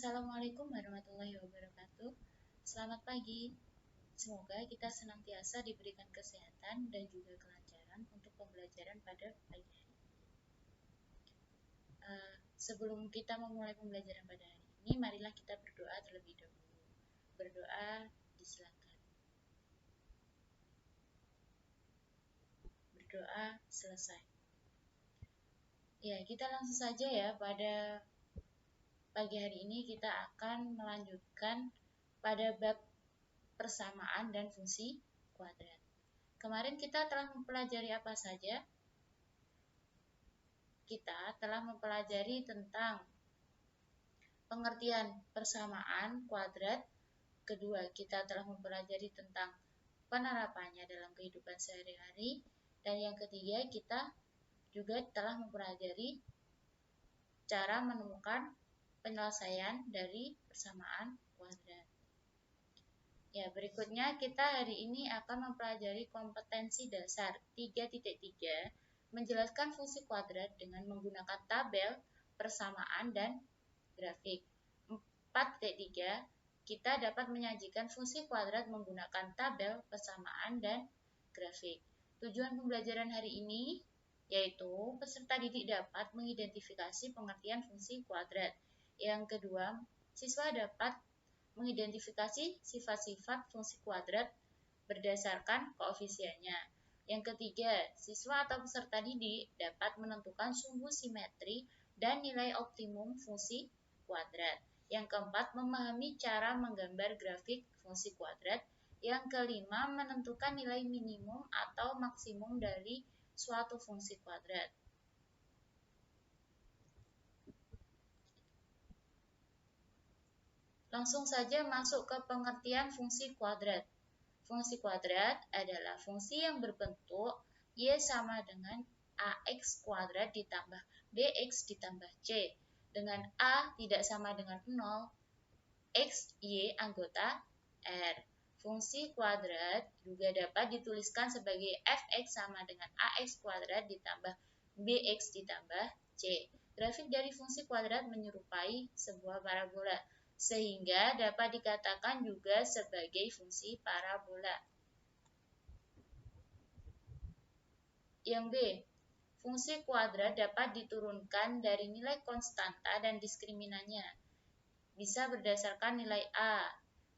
Assalamualaikum warahmatullahi wabarakatuh. Selamat pagi. Semoga kita senantiasa diberikan kesehatan dan juga kelancaran untuk pembelajaran pada pagi hari. Sebelum kita memulai pembelajaran pada hari ini, marilah kita berdoa terlebih dahulu. Berdoa disilakan. Berdoa selesai. Ya, kita langsung saja ya. Pada pagi hari ini kita akan melanjutkan pada bab persamaan dan fungsi kuadrat. Kemarin kita telah mempelajari apa saja? Kita telah mempelajari tentang pengertian persamaan kuadrat. Kedua, kita telah mempelajari tentang penerapannya dalam kehidupan sehari-hari. Dan yang ketiga, kita juga telah mempelajari cara menemukan penyelesaian dari persamaan kuadrat. Ya, berikutnya kita hari ini akan mempelajari kompetensi dasar 3.3, menjelaskan fungsi kuadrat dengan menggunakan tabel, persamaan, dan grafik. 4.3, kita dapat menyajikan fungsi kuadrat menggunakan tabel, persamaan, dan grafik. Tujuan pembelajaran hari ini yaitu peserta didik dapat mengidentifikasi pengertian fungsi kuadrat. Yang kedua, siswa dapat mengidentifikasi sifat-sifat fungsi kuadrat berdasarkan koefisiennya. Yang ketiga, siswa atau peserta didik dapat menentukan sumbu simetri dan nilai optimum fungsi kuadrat. Yang keempat, memahami cara menggambar grafik fungsi kuadrat. Yang kelima, menentukan nilai minimum atau maksimum dari suatu fungsi kuadrat. Langsung saja masuk ke pengertian fungsi kuadrat. Fungsi kuadrat adalah fungsi yang berbentuk y sama dengan ax kuadrat ditambah bx ditambah c. Dengan a tidak sama dengan 0, x, y anggota R. Fungsi kuadrat juga dapat dituliskan sebagai fx sama dengan ax kuadrat ditambah bx ditambah c. Grafik dari fungsi kuadrat menyerupai sebuah parabola, sehingga dapat dikatakan juga sebagai fungsi parabola. Yang B, fungsi kuadrat dapat diturunkan dari nilai konstanta dan diskriminannya. Bisa berdasarkan nilai A.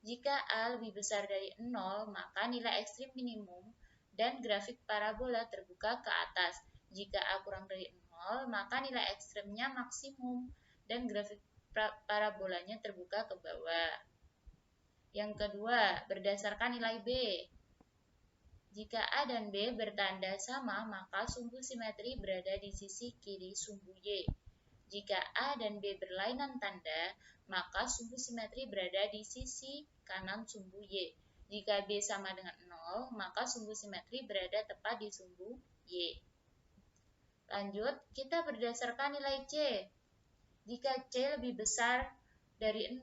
Jika A lebih besar dari 0, maka nilai ekstrim minimum dan grafik parabola terbuka ke atas. Jika A kurang dari 0, maka nilai ekstrimnya maksimum dan grafik parabolanya terbuka ke bawah. Yang kedua, berdasarkan nilai B. Jika A dan B bertanda sama, maka sumbu simetri berada di sisi kiri sumbu Y. Jika A dan B berlainan tanda, maka sumbu simetri berada di sisi kanan sumbu Y. Jika B sama dengan 0, maka sumbu simetri berada tepat di sumbu Y. Lanjut, kita berdasarkan nilai C. Jika C lebih besar dari 0,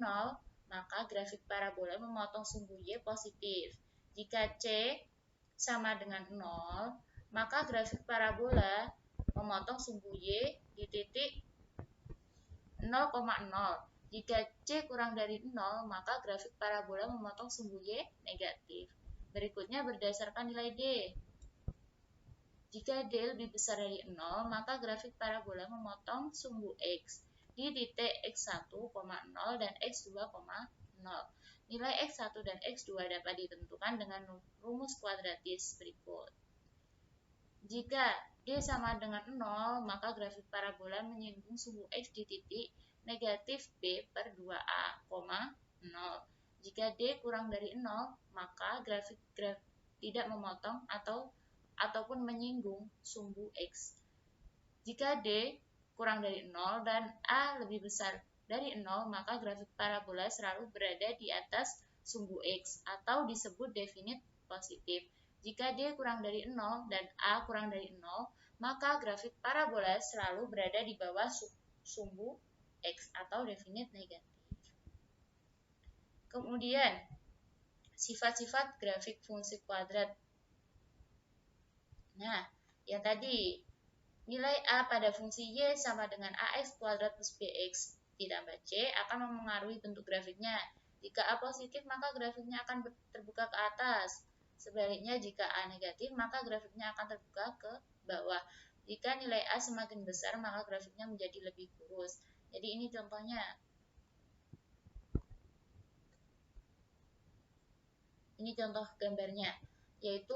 maka grafik parabola memotong sumbu Y positif. Jika C sama dengan 0, maka grafik parabola memotong sumbu Y di titik 0,0. Jika C kurang dari 0, maka grafik parabola memotong sumbu Y negatif. Berikutnya berdasarkan nilai D. Jika D lebih besar dari 0, maka grafik parabola memotong sumbu X di titik X1,0 dan X2,0. Nilai X1 dan X2 dapat ditentukan dengan rumus kuadratis berikut. Jika D sama dengan 0, maka grafik parabola menyinggung sumbu X di titik negatif B per 2A, 0. Jika D kurang dari 0, maka grafik tidak memotong ataupun menyinggung sumbu X. Jika D kurang dari 0 dan A lebih besar dari 0, maka grafik parabola selalu berada di atas sumbu X atau disebut definit positif. Jika D kurang dari 0 dan A kurang dari 0, maka grafik parabola selalu berada di bawah sumbu X atau definit negatif. Kemudian, sifat-sifat grafik fungsi kuadrat. Nah, yang tadi, nilai A pada fungsi Y sama dengan AX kuadrat plus BX ditambah C akan mempengaruhi bentuk grafiknya. Jika A positif, maka grafiknya akan terbuka ke atas. Sebaliknya, jika A negatif, maka grafiknya akan terbuka ke bawah. Jika nilai A semakin besar, maka grafiknya menjadi lebih kurus. Jadi ini contohnya. Ini contoh gambarnya, yaitu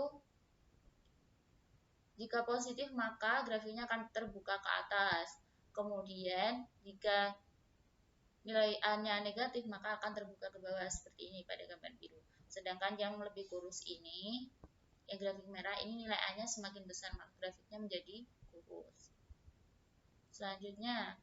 jika positif maka grafiknya akan terbuka ke atas. Kemudian jika nilai A-nya negatif maka akan terbuka ke bawah seperti ini pada gambar biru. Sedangkan yang lebih kurus ini, yang grafik merah ini nilai A-nya semakin besar maka grafiknya menjadi kurus. Selanjutnya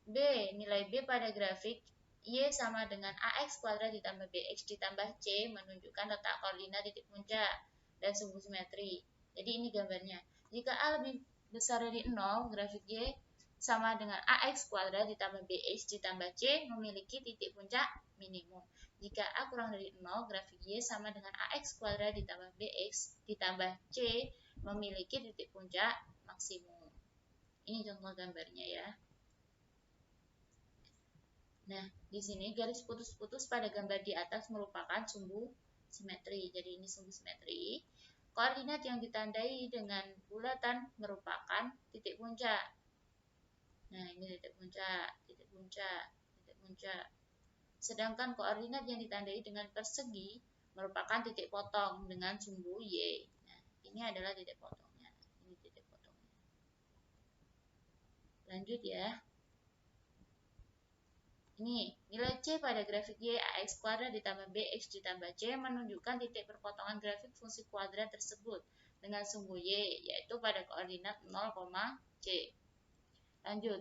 B, nilai B pada grafik Y sama dengan AX kuadrat ditambah BX ditambah C menunjukkan letak koordinat titik puncak dan sumbu simetri. Jadi ini gambarnya. Jika A lebih besar dari 0, grafik Y sama dengan AX kuadrat ditambah BX ditambah C memiliki titik puncak minimum. Jika A kurang dari 0, grafik Y sama dengan AX kuadrat ditambah BX ditambah C memiliki titik puncak maksimum. Ini contoh gambarnya ya. Nah, di sini garis putus-putus pada gambar di atas merupakan sumbu simetri. Jadi ini sumbu simetri. Koordinat yang ditandai dengan bulatan merupakan titik puncak. Nah, ini titik puncak, titik puncak, titik puncak. Sedangkan koordinat yang ditandai dengan persegi merupakan titik potong dengan sumbu Y. Nah, ini adalah titik potongnya. Ini titik potongnya. Lanjut ya. Ini, nilai C pada grafik Y AX kuadrat ditambah BX ditambah C menunjukkan titik perpotongan grafik fungsi kuadrat tersebut dengan sumbu Y, yaitu pada koordinat 0, C. Lanjut.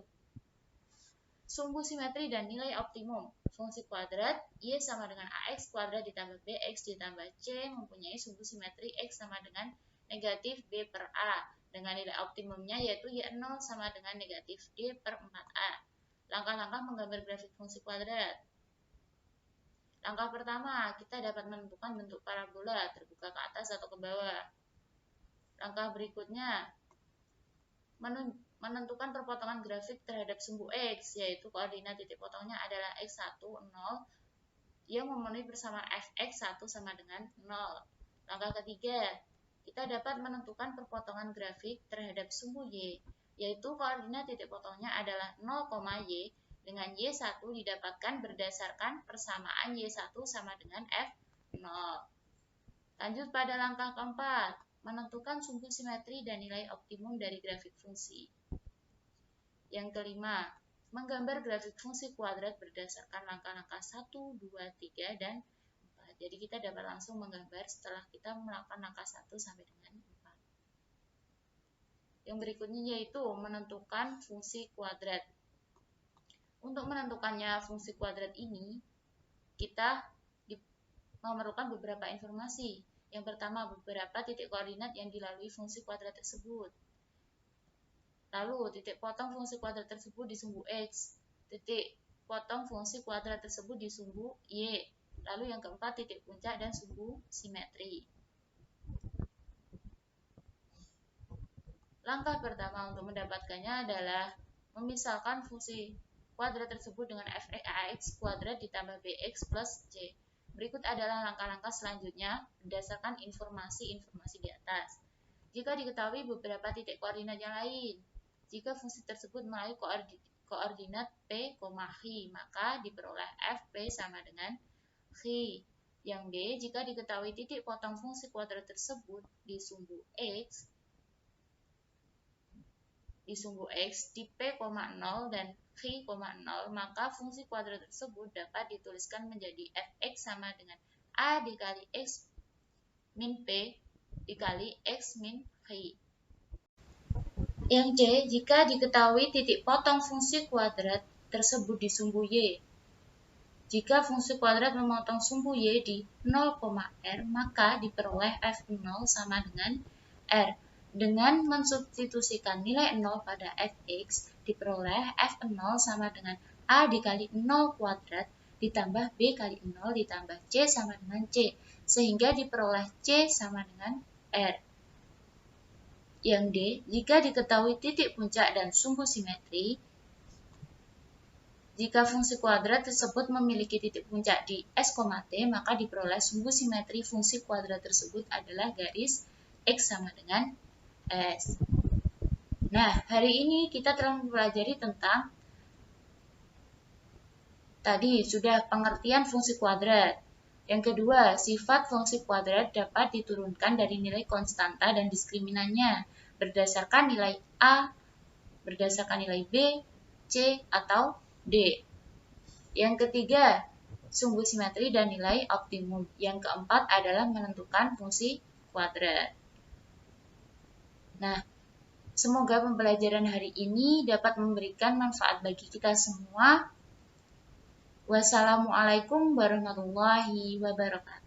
Sumbu simetri dan nilai optimum. Fungsi kuadrat Y sama dengan AX kuadrat ditambah BX ditambah C mempunyai sumbu simetri X sama dengan negatif B per A dengan nilai optimumnya yaitu Y0 sama dengan negatif D per 4A. Langkah-langkah menggambar grafik fungsi kuadrat. Langkah pertama, kita dapat menentukan bentuk parabola terbuka ke atas atau ke bawah. Langkah berikutnya, menentukan perpotongan grafik terhadap sumbu X, yaitu koordinat titik potongnya adalah X1, 0, yang memenuhi persamaan Fx 1 sama dengan 0. Langkah ketiga, kita dapat menentukan perpotongan grafik terhadap sumbu Y, yaitu koordinat titik potongnya adalah 0, Y dengan Y1 didapatkan berdasarkan persamaan Y1 sama dengan F0. Lanjut pada langkah keempat, menentukan sumbu simetri dan nilai optimum dari grafik fungsi. Yang kelima, menggambar grafik fungsi kuadrat berdasarkan langkah-langkah 1, 2, 3, dan 4. Jadi kita dapat langsung menggambar setelah kita melakukan langkah 1 sampai dengan 4. Yang berikutnya yaitu menentukan fungsi kuadrat. Untuk menentukannya fungsi kuadrat ini, kita memerlukan beberapa informasi. Yang pertama, beberapa titik koordinat yang dilalui fungsi kuadrat tersebut. Lalu, titik potong fungsi kuadrat tersebut di sumbu X. Titik potong fungsi kuadrat tersebut di sumbu Y. Lalu yang keempat, titik puncak dan sumbu simetri. Langkah pertama untuk mendapatkannya adalah memisahkan fungsi kuadrat tersebut dengan Fx kuadrat ditambah Bx plus C. Berikut adalah langkah-langkah selanjutnya berdasarkan informasi-informasi di atas. Jika diketahui beberapa titik koordinat yang lain, jika fungsi tersebut melalui koordinat P, H, maka diperoleh Fp sama dengan H. Yang D, jika diketahui titik potong fungsi kuadrat tersebut di sumbu X, di P,0 dan H,0, maka fungsi kuadrat tersebut dapat dituliskan menjadi Fx sama dengan A dikali X min P dikali X min H. Yang C, jika diketahui titik potong fungsi kuadrat tersebut di sumbu Y. Jika fungsi kuadrat memotong sumbu Y di 0, R, maka diperoleh F0 sama dengan R. Dengan mensubstitusikan nilai 0 pada Fx, diperoleh F0 sama dengan A dikali 0 kuadrat ditambah B kali 0 ditambah C sama dengan C, sehingga diperoleh C sama dengan R. Yang D, jika diketahui titik puncak dan sumbu simetri, Jika fungsi kuadrat tersebut memiliki titik puncak di S, T, maka diperoleh sumbu simetri fungsi kuadrat tersebut adalah garis X sama dengan S. Nah, hari ini kita telah mempelajari tentang tadi sudah pengertian fungsi kuadrat. Yang kedua, sifat fungsi kuadrat dapat diturunkan dari nilai konstanta dan diskriminannya berdasarkan nilai A, berdasarkan nilai B, C, atau D. Yang ketiga, sumbu simetri dan nilai optimum. Yang keempat adalah menentukan fungsi kuadrat. Nah, semoga pembelajaran hari ini dapat memberikan manfaat bagi kita semua. Wassalamualaikum warahmatullahi wabarakatuh.